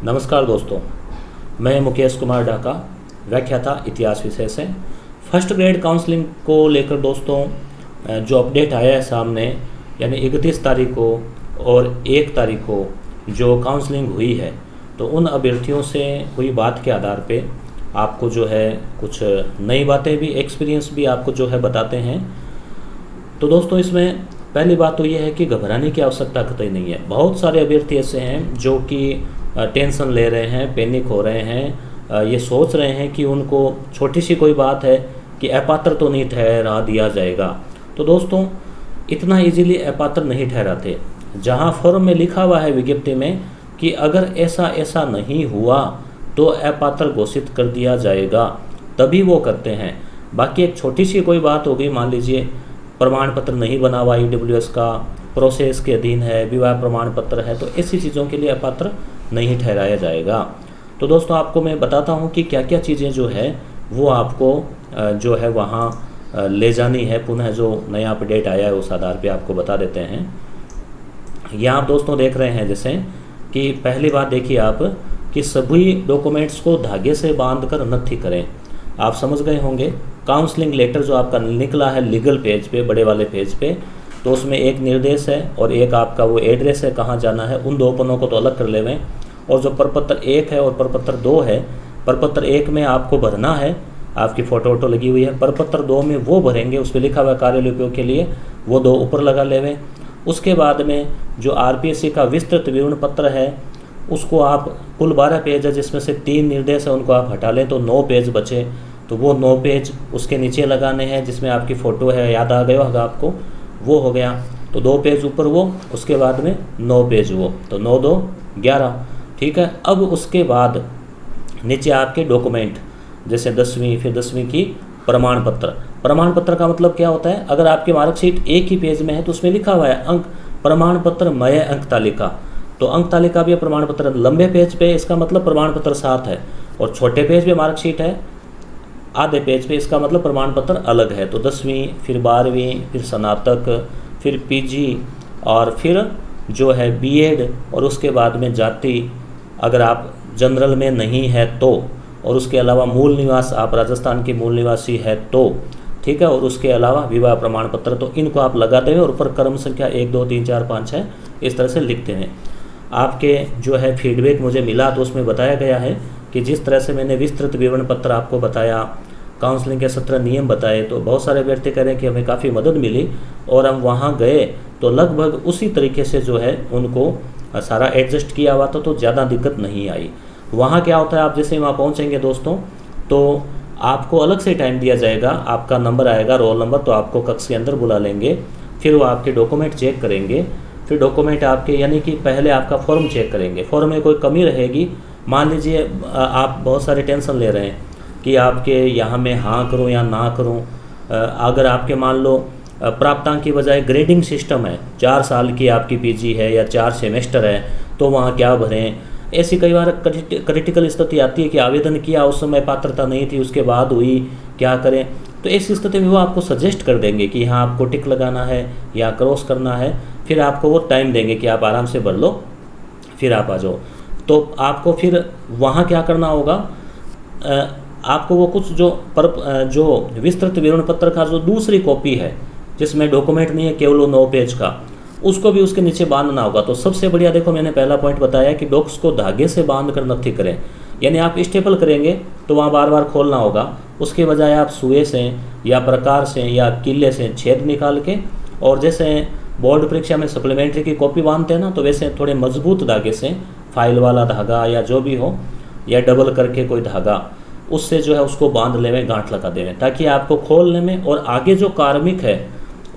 नमस्कार दोस्तों, मैं मुकेश कुमार ढाका, व्याख्याता इतिहास विषय से। फर्स्ट ग्रेड काउंसलिंग को लेकर दोस्तों जो अपडेट आया है सामने, यानी 31 तारीख को और 1 तारीख को जो काउंसलिंग हुई है, तो उन अभ्यर्थियों से हुई बात के आधार पे आपको जो है कुछ नई बातें भी, एक्सपीरियंस भी आपको जो है बताते हैं। तो दोस्तों इसमें पहली बात तो ये है कि घबराने की आवश्यकता कतई नहीं है। बहुत सारे अभ्यर्थी ऐसे हैं जो कि टेंशन ले रहे हैं, पैनिक हो रहे हैं, ये सोच रहे हैं कि उनको छोटी सी कोई बात है कि अपात्र तो नहीं ठहरा दिया जाएगा। तो दोस्तों इतना इजीली अपात्र नहीं ठहराते। जहां फॉर्म में लिखा हुआ है विज्ञप्ति में कि अगर ऐसा ऐसा नहीं हुआ तो अपात्र घोषित कर दिया जाएगा, तभी वो करते हैं। बाकी एक छोटी सी कोई बात होगी, मान लीजिए प्रमाण पत्र नहीं बना हुआ EWS का, प्रोसेस के अधीन है, विवाह प्रमाण पत्र है, तो ऐसी चीज़ों के लिए अपात्र नहीं ठहराया जाएगा। तो दोस्तों आपको मैं बताता हूँ कि क्या क्या चीज़ें जो है वो आपको जो है वहाँ ले जानी है। पुनः जो नया अपडेट आया है उस आधार पे आपको बता देते हैं। यहाँ आप दोस्तों देख रहे हैं जैसे कि पहली बात देखिए आप कि सभी डॉक्यूमेंट्स को धागे से बांध कर नथी करें। आप समझ गए होंगे, काउंसलिंग लेटर जो आपका निकला है लीगल पेज पे, बड़े वाले पेज पे, तो उसमें एक निर्देश है और एक आपका वो एड्रेस है कहाँ जाना है। उन दो पन्नों को तो अलग कर लेवें। और जो प्रपत्र 1 है और प्रपत्र 2 है, प्रपत्र 1 में आपको भरना है, आपकी फ़ोटो वोटो लगी हुई है। प्रपत्र 2 में वो भरेंगे, उस पर लिखा हुआ कार्यालय उपयोग के लिए, वो 2 ऊपर लगा लेवें। उसके बाद में जो RPSC का विस्तृत विवरण पत्र है उसको आप, कुल 12 पेज है जिसमें से 3 निर्देश है, उनको आप हटा लें तो 9 पेज बचे। तो वो 9 पेज उसके नीचे लगाने हैं जिसमें आपकी फ़ोटो है, याद आ गया होगा आपको, वो हो गया। तो 2 पेज ऊपर वो, उसके बाद में 9 पेज वो, तो 9 2 11, ठीक है। अब उसके बाद नीचे आपके डॉक्यूमेंट, जैसे 10वीं, फिर 10वीं की प्रमाण पत्र। प्रमाण पत्र का मतलब क्या होता है, अगर आपकी मार्कशीट एक ही पेज में है तो उसमें लिखा हुआ है अंक प्रमाण पत्र मय अंक तालिका, तो अंक तालिका भी प्रमाण पत्र लंबे पेज पे, इसका मतलब प्रमाण पत्र साथ है। और छोटे पेज पे मार्कशीट है आधे पेज पे, इसका मतलब प्रमाण पत्र अलग है। तो 10वीं, फिर 12वीं, फिर स्नातक, फिर PG, और फिर जो है B.Ed, और उसके बाद में जाति अगर आप जनरल में नहीं है तो, और उसके अलावा मूल निवास आप राजस्थान के मूल निवासी है तो, ठीक है। और उसके अलावा विवाह प्रमाण पत्र, तो इनको आप लगाते हैं और ऊपर क्रम संख्या 1 2 3 4 5 6 इस तरह से लिखते हैं। आपके जो है फीडबैक मुझे मिला तो उसमें बताया गया है कि जिस तरह से मैंने विस्तृत विवरण पत्र आपको बताया, काउंसलिंग के 17 नियम बताए, तो बहुत सारे व्यक्ति कह रहे हैं कि हमें काफ़ी मदद मिली और हम वहाँ गए तो लगभग उसी तरीके से जो है उनको सारा एडजस्ट किया हुआ था, तो ज़्यादा दिक्कत नहीं आई। वहाँ क्या होता है, आप जैसे वहाँ पहुँचेंगे दोस्तों तो आपको अलग से टाइम दिया जाएगा, आपका नंबर आएगा, रोल नंबर, तो आपको कक्ष के अंदर बुला लेंगे। फिर वो आपके डॉक्यूमेंट चेक करेंगे। फिर डॉक्यूमेंट आपके, यानी कि पहले आपका फॉर्म चेक करेंगे। फॉर्म में कोई कमी रहेगी, मान लीजिए आप बहुत सारे टेंशन ले रहे हैं कि आपके यहाँ मैं हाँ करूँ या ना करूँ। अगर आपके मान लो प्राप्तांक की बजाय ग्रेडिंग सिस्टम है, 4 साल की आपकी PG है या 4 सेमेस्टर है, तो वहाँ क्या भरें। ऐसी कई बार क्रिटिकल स्थिति आती है कि आवेदन किया उस समय पात्रता नहीं थी, उसके बाद हुई, क्या करें। तो ऐसी स्थिति में वो आपको सजेस्ट कर देंगे कि यहाँ आपको टिक लगाना है या क्रॉस करना है। फिर आपको वो टाइम देंगे कि आप आराम से भर लो, फिर आप आ जाओ। तो आपको फिर वहाँ क्या करना होगा, आपको वो कुछ जो विस्तृत विवरण पत्र का जो दूसरी कॉपी है जिसमें डॉक्यूमेंट नहीं है, केवल 9 पेज का, उसको भी उसके नीचे बांधना होगा। तो सबसे बढ़िया देखो, मैंने पहला पॉइंट बताया कि डॉक्स को धागे से बांध कर नथी करें, यानी आप स्टेपल करेंगे तो वहाँ बार बार खोलना होगा। उसके बजाय आप सुए से या प्रकार से या किले से छेद निकाल के, और जैसे बोर्ड परीक्षा में सप्लीमेंट्री की कॉपी बांधते हैं ना, तो वैसे थोड़े मजबूत धागे से, फाइल वाला धागा या जो भी हो, या डबल करके कोई धागा, उससे जो है उसको बांध लेवें, गांठ लगा देवें, ताकि आपको खोलने में और आगे जो कार्मिक है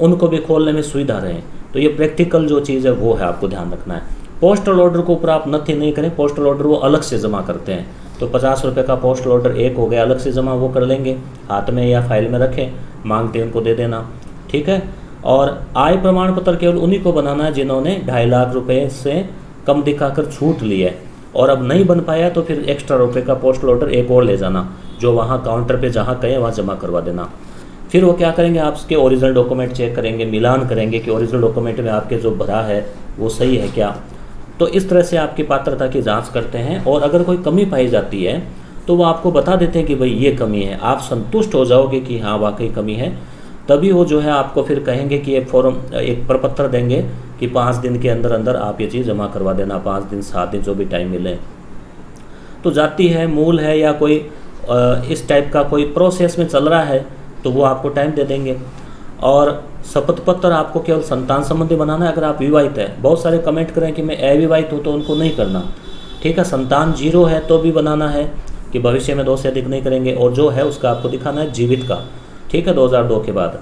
उनको भी खोलने में सुविधा रहे। तो ये प्रैक्टिकल जो चीज़ है वो है, आपको ध्यान रखना है। पोस्टल ऑर्डर को ऊपर आप नथी नहीं करें, पोस्टल ऑर्डर वो अलग से जमा करते हैं। तो 50 रुपये का पोस्टल ऑर्डर एक हो गया, अलग से जमा वो कर लेंगे, हाथ में या फाइल में रखें, मांगते हैं उनको दे देना, ठीक है। और आय प्रमाण पत्र केवल उन्हीं को बनाना है जिन्होंने 2.5 लाख रुपये से कम दिखाकर छूट ली है, और अब नहीं बन पाया तो फिर एक्स्ट्रा रुपये का पोस्टल ऑर्डर एक और ले जाना, जो वहाँ काउंटर पे जहाँ कहें वहाँ जमा करवा देना। फिर वो क्या करेंगे, आपके ओरिजिनल डॉक्यूमेंट चेक करेंगे, मिलान करेंगे कि ओरिजिनल डॉक्यूमेंट में आपके जो भरा है वो सही है क्या। तो इस तरह से आपकी पात्रता की जांच करते हैं, और अगर कोई कमी पाई जाती है तो वो आपको बता देते हैं कि भाई ये कमी है, आप संतुष्ट हो जाओगे कि हाँ वाकई कमी है, तभी वो जो है आपको फिर कहेंगे कि एक फॉर्म, एक प्रपत्र देंगे कि 5 दिन के अंदर अंदर आप ये चीज़ जमा करवा देना, 5 दिन 7 दिन जो भी टाइम मिले। तो जाति है, मूल है, या कोई इस टाइप का कोई प्रोसेस में चल रहा है तो वो आपको टाइम दे देंगे। और शपथ पत्र आपको केवल संतान संबंधी बनाना है अगर आप विवाहित है। बहुत सारे कमेंट करें कि मैं अविवाहित हूँ तो उनको नहीं करना, ठीक है। संतान 0 है तो भी बनाना है कि भविष्य में 2 से अधिक नहीं करेंगे, और जो है उसका आपको दिखाना है जीवित का, ठीक है, 2002 के बाद।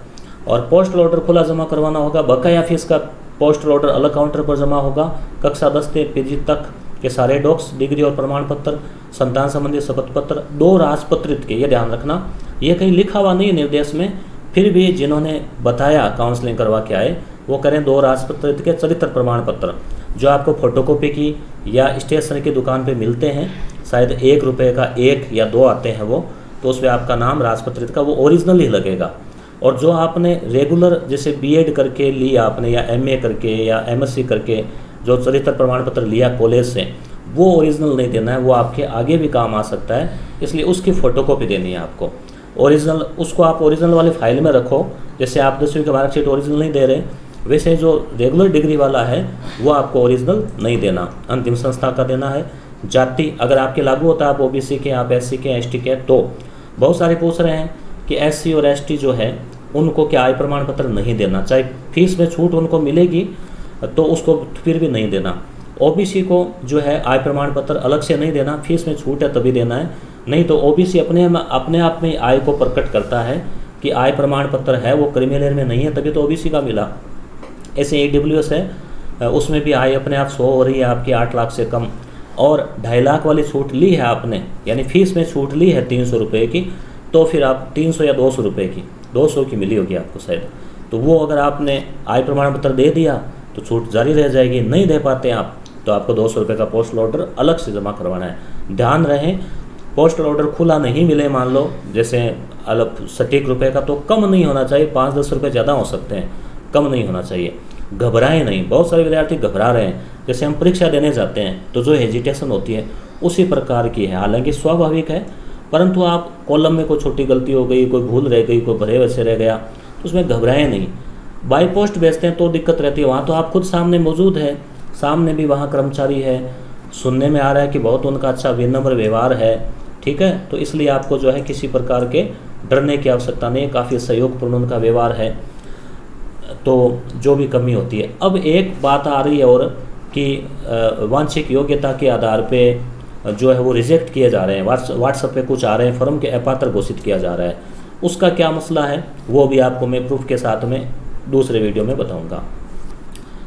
और पोस्टल ऑर्डर खुला जमा करवाना होगा। बकाया फीस का पोस्टल ऑर्डर अलग काउंटर पर जमा होगा। कक्षा 10 से पीजी तक के सारे डॉक्स, डिग्री और प्रमाण पत्र, संतान संबंधी शपथ पत्र 2 राजपत्रित के, ये ध्यान रखना, ये कहीं लिखा हुआ नहीं है निर्देश में, फिर भी जिन्होंने बताया काउंसलिंग करवा के आए वो करें 2 राजपत्रित के चरित्र प्रमाण पत्र, जो आपको फोटोकॉपी की या स्टेशनरी की दुकान पे मिलते हैं, शायद 1 रुपये का 1 या 2 आते हैं वो, तो उसमें आपका नाम राजपत्रित का वो ओरिजिनल ही लगेगा। और जो आपने रेगुलर जैसे बीएड करके लिया आपने, या एमए करके या एमएससी करके जो चरित्र प्रमाण पत्र लिया कॉलेज से, वो ओरिजिनल नहीं देना है, वो आपके आगे भी काम आ सकता है, इसलिए उसकी फ़ोटोकॉपी देनी है आपको। ओरिजिनल उसको आप ओरिजिनल वाली फाइल में रखो, जैसे आप 10वीं की मार्कशीट ओरिजिनल नहीं दे रहे, वैसे जो रेगुलर डिग्री वाला है वो आपको ओरिजिनल नहीं देना, अंतिम संस्था का देना है। जाति अगर आपके लागू होता है, आप ओबीसी के, आप एससी के, एसटी के, तो बहुत सारे पूछ रहे हैं कि एससी और एसटी जो है उनको क्या आय प्रमाण पत्र नहीं देना, चाहे फीस में छूट उनको मिलेगी तो उसको फिर भी नहीं देना। ओबीसी को जो है आय प्रमाण पत्र अलग से नहीं देना, फीस में छूट है तभी देना है, नहीं तो ओबीसी अपने आप में आय को प्रकट करता है कि आय प्रमाण पत्र है वो क्रिमिनल में नहीं है, तभी तो ओबीसी का मिला। ऐसे ईडब्ल्यूएस है, उसमें भी आय अपने आप 100 हो रही है आपकी 8 लाख से कम, और 2.5 लाख वाली छूट ली है आपने, यानी फीस में छूट ली है 300 रुपये की, तो फिर आप 300 या 200 रुपये की, 200 की मिली होगी आपको शायद, तो वो अगर आपने आय प्रमाण पत्र दे दिया तो छूट जारी रह जाएगी। नहीं दे पाते आप तो आपको 200 रुपये का पोस्टल ऑर्डर अलग से जमा करवाना है। ध्यान रहे, पोस्टल ऑर्डर खुला नहीं मिले मान लो, जैसे अलग सटीक रुपये का, तो कम नहीं होना चाहिए, 5-10 रुपये ज़्यादा हो सकते हैं, कम नहीं होना चाहिए। घबराएं नहीं, बहुत सारे विद्यार्थी घबरा रहे हैं, जैसे हम परीक्षा देने जाते हैं तो जो हेजिटेशन होती है उसी प्रकार की है, हालांकि स्वाभाविक है, परंतु आप कॉलम में कोई छोटी गलती हो गई, कोई भूल रह गई, कोई भरे वैसे रह गया, तो उसमें घबराएं नहीं। बाई पोस्ट भेजते हैं तो दिक्कत रहती है, वहाँ तो आप खुद सामने मौजूद है, सामने भी वहाँ कर्मचारी है, सुनने में आ रहा है कि बहुत उनका अच्छा विनम्र व्यवहार है, ठीक है, तो इसलिए आपको जो है किसी प्रकार के डरने की आवश्यकता नहीं है, काफ़ी सहयोगपूर्ण उनका व्यवहार है, तो जो भी कमी होती है। अब एक बात आ रही है और कि वांछित योग्यता के आधार पे जो है वो रिजेक्ट किए जा रहे हैं, व्हाट्सएप पे कुछ आ रहे हैं, फर्म के अपात्र घोषित किया जा रहा है, उसका क्या मसला है वो भी आपको मैं प्रूफ के साथ में दूसरे वीडियो में बताऊंगा।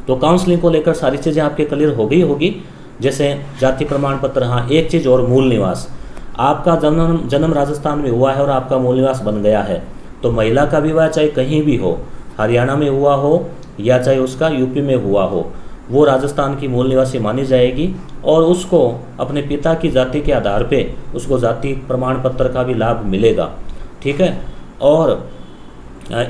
तो काउंसलिंग को लेकर सारी चीज़ें आपके क्लियर हो गई होगी, जैसे जाति प्रमाण पत्र, हाँ एक चीज़ और, मूल निवास। आपका जन्म राजस्थान में हुआ है और आपका मूल निवास बन गया है, तो महिला का विवाह चाहे कहीं भी हो, हरियाणा में हुआ हो या चाहे उसका यूपी में हुआ हो, वो राजस्थान की मूल निवासी मानी जाएगी और उसको अपने पिता की जाति के आधार पे उसको जाति प्रमाण पत्र का भी लाभ मिलेगा, ठीक है। और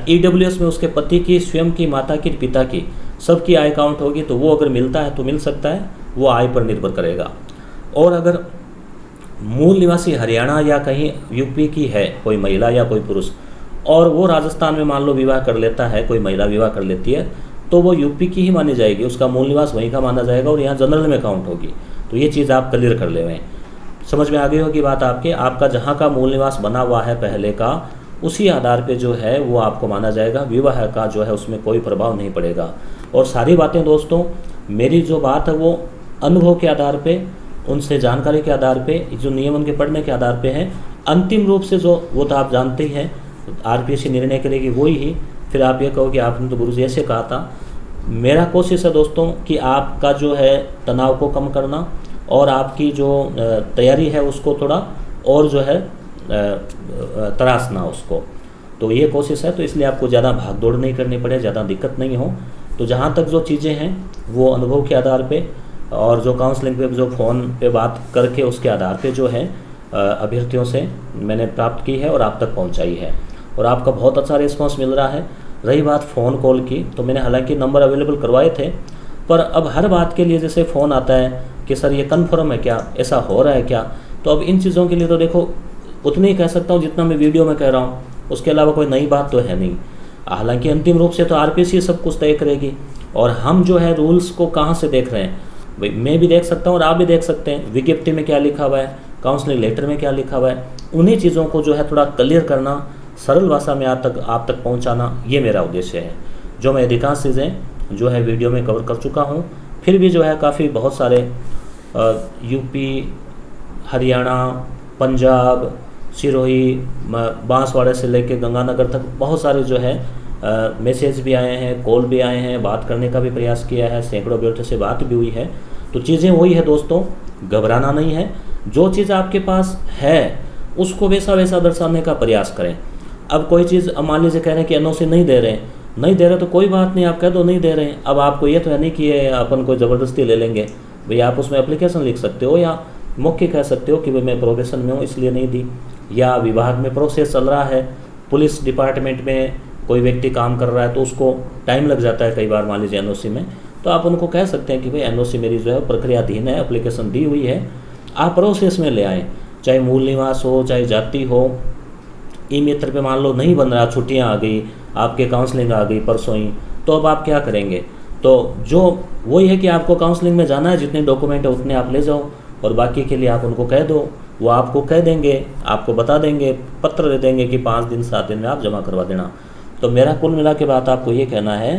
ईडब्ल्यूएस में उसके पति की, स्वयं की, माता की, पिता की, सबकी आय काउंट होगी, तो वो अगर मिलता है तो मिल सकता है, वो आय पर निर्भर करेगा। और अगर मूल निवासी हरियाणा या कहीं यूपी की है कोई महिला या कोई पुरुष, और वो राजस्थान में मान लो विवाह कर लेता है, कोई महिला विवाह कर लेती है, तो वो यूपी की ही मानी जाएगी, उसका मूल निवास वहीं का माना जाएगा और यहाँ जनरल में काउंट होगी। तो ये चीज़ आप क्लियर कर ले हुए, समझ में आ गई होगी बात आपके। आपका जहाँ का मूल निवास बना हुआ है पहले का, उसी आधार पे जो है वो आपको माना जाएगा, विवाह का जो है उसमें कोई प्रभाव नहीं पड़ेगा। और सारी बातें दोस्तों मेरी जो बात है वो अनुभव के आधार पे, उनसे जानकारी के आधार पे, जो नियम उनके पढ़ने के आधार पे है। अंतिम रूप से जो वो तो आप जानते ही हैं, आरपीएससी निर्णय करेगी वही ही, फिर आप ये कहो कि आपने तो गुरुजी ऐसे कहा था। मेरा कोशिश है दोस्तों कि आपका जो है तनाव को कम करना और आपकी जो तैयारी है उसको थोड़ा और जो है तराशना उसको, तो ये कोशिश है। तो इसलिए आपको ज़्यादा भाग दौड़ नहीं करनी पड़े, ज़्यादा दिक्कत नहीं हो। तो जहाँ तक जो चीज़ें हैं वो अनुभव के आधार पे और जो काउंसलिंग पे जो फ़ोन पे बात करके उसके आधार पे जो है अभ्यर्थियों से मैंने प्राप्त की है और आप तक पहुँचाई है, और आपका बहुत अच्छा रिस्पॉन्स मिल रहा है। रही बात फ़ोन कॉल की, तो मैंने हालांकि नंबर अवेलेबल करवाए थे, पर अब हर बात के लिए जैसे फ़ोन आता है कि सर ये कन्फर्म है क्या, ऐसा हो रहा है क्या, तो अब इन चीज़ों के लिए तो देखो उतनी ही कह सकता हूँ जितना मैं वीडियो में कह रहा हूँ, उसके अलावा कोई नई बात तो है नहीं। हालांकि अंतिम रूप से तो आरपीसी सब कुछ तय करेगी, और हम जो है रूल्स को कहाँ से देख रहे हैं भाई, मैं भी देख सकता हूँ और आप भी देख सकते हैं विज्ञप्ति में क्या लिखा हुआ है, काउंसलिंग लेटर में क्या लिखा हुआ है। उन्हीं चीज़ों को जो है थोड़ा क्लियर करना, सरल भाषा में आप तक पहुँचाना, ये मेरा उद्देश्य है। जो मैं अधिकांश चीज़ें जो है वीडियो में कवर कर चुका हूँ, फिर भी जो है काफ़ी बहुत सारे यूपी, हरियाणा, पंजाब, सिरोही, बांसवाड़ा से लेकर गंगानगर तक बहुत सारे जो है मैसेज भी आए हैं, कॉल भी आए हैं, बात करने का भी प्रयास किया है, सैकड़ों अभ्यर्थियों से बात भी हुई है। तो चीज़ें वही है दोस्तों, घबराना नहीं है। जो चीज़ आपके पास है उसको वैसा वैसा दर्शाने का प्रयास करें। अब कोई चीज़ मान लीजिए कह रहे हैं कि एनओसी नहीं दे रहे तो कोई बात नहीं, आप कह दो नहीं दे रहे हैं। अब आपको ये तो है नहीं कि अपन को ज़बरदस्ती ले लेंगे भाई, आप उसमें एप्लीकेशन लिख सकते हो या मौखिक कह सकते हो कि भाई मैं प्रोबेशन में हूँ इसलिए नहीं दी, या विभाग में प्रोसेस चल रहा है, पुलिस डिपार्टमेंट में कोई व्यक्ति काम कर रहा है तो उसको टाइम लग जाता है कई बार मान लीजिए एनओसी में, तो आप उनको कह सकते हैं कि भाई एनओसी मेरी जो है प्रक्रियाधीन है, एप्लीकेशन दी हुई है, आप प्रोसेस में ले आएँ। चाहे मूल निवास हो, चाहे जाति हो, ई मित्र पे मान लो नहीं बन रहा, छुट्टियाँ आ गई, आपके काउंसलिंग आ गई परसों ही, तो अब आप क्या करेंगे? तो जो वही है कि आपको काउंसलिंग में जाना है, जितने डॉक्यूमेंट है उतने आप ले जाओ, और बाकी के लिए आप उनको कह दो, वो आपको कह देंगे, आपको बता देंगे, पत्र दे देंगे कि 5 दिन 7 दिन में आप जमा करवा देना। तो मेरा कुल मिला के बात आपको ये कहना है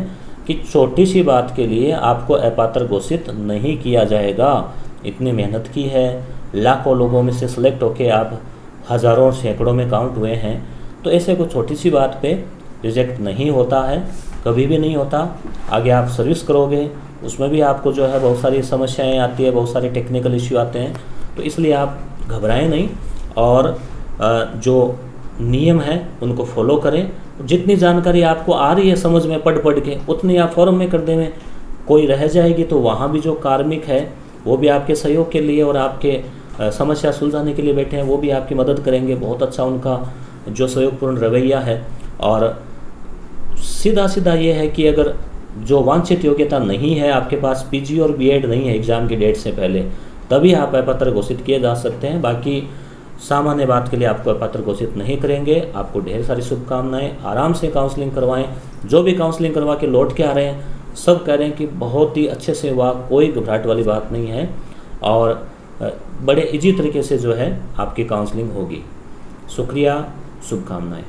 कि छोटी सी बात के लिए आपको अपात्र घोषित नहीं किया जाएगा। इतनी मेहनत की है, लाखों लोगों में से सिलेक्ट होके आप हज़ारों सैकड़ों में काउंट हुए हैं, तो ऐसे कोई छोटी सी बात पे रिजेक्ट नहीं होता है, कभी भी नहीं होता। आगे आप सर्विस करोगे उसमें भी आपको जो है बहुत सारी समस्याएं आती है, बहुत सारे टेक्निकल इश्यू आते हैं, तो इसलिए आप घबराएं नहीं और जो नियम है उनको फॉलो करें। जितनी जानकारी आपको आ रही है समझ में पढ़ के, उतनी आप फॉर्म में कर दें। कोई रह जाएगी तो वहाँ भी जो कार्मिक है वो भी आपके सहयोग के लिए और आपके समस्या सुलझाने के लिए बैठे हैं, वो भी आपकी मदद करेंगे। बहुत अच्छा उनका जो सहयोगपूर्ण रवैया है। और सीधा सीधा ये है कि अगर जो वांछित योग्यता नहीं है, आपके पास पीजी और बीएड नहीं है एग्ज़ाम की डेट से पहले, तभी आप अपात्र घोषित किए जा सकते हैं। बाकी सामान्य बात के लिए आपको अपात्र घोषित नहीं करेंगे। आपको ढेर सारी शुभकामनाएं। आराम से काउंसलिंग करवाएं। जो भी काउंसलिंग करवा के लौट के आ रहे हैं सब कह रहे हैं कि बहुत ही अच्छे से हुआ, कोई घबराहट वाली बात नहीं है और बड़े इजी तरीके से जो है आपकी काउंसलिंग होगी। शुक्रिया, शुभकामनाएं।